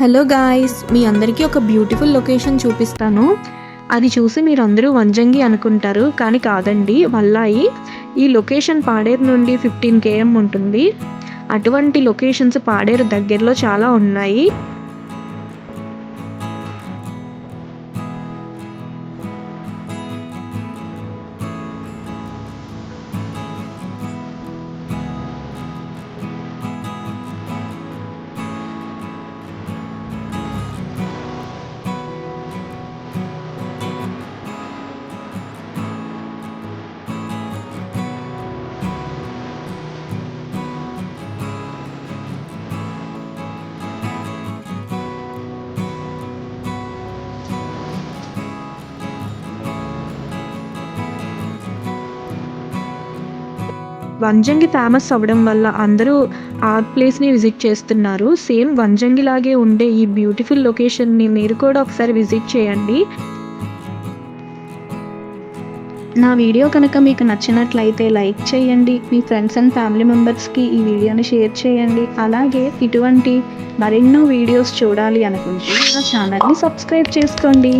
Hello guys, మీ అందరికీ ఒక beautiful location చూపిస్తాను. అది చూసి మీరు అందరూ వంజంగి అనుకుంటారు, కానీ కాదండి, వల్లాయి. ఈ లొకేషన్ పాడేరు నుండి 15 km ఉంటుంది. అటువంటి లొకేషన్స్ పాడేరు దగ్గరలో చాలా ఉన్నాయి. వంజంగి ఫేమస్ అవ్వడం వల్ల అందరూ ఆ ప్లేస్ని విజిట్ చేస్తున్నారు. సేమ్ వంజంగి లాగే ఉండే ఈ బ్యూటిఫుల్ లొకేషన్ని మీరు కూడా ఒకసారి విజిట్ చేయండి. నా వీడియో కనుక మీకు నచ్చినట్లయితే లైక్ చేయండి, మీ ఫ్రెండ్స్ అండ్ ఫ్యామిలీ మెంబర్స్కి ఈ వీడియోని షేర్ చేయండి. అలాగే ఇటువంటి మరెన్నో వీడియోస్ చూడాలి అనుకుంటే నా ఛానల్ని సబ్స్క్రైబ్ చేసుకోండి.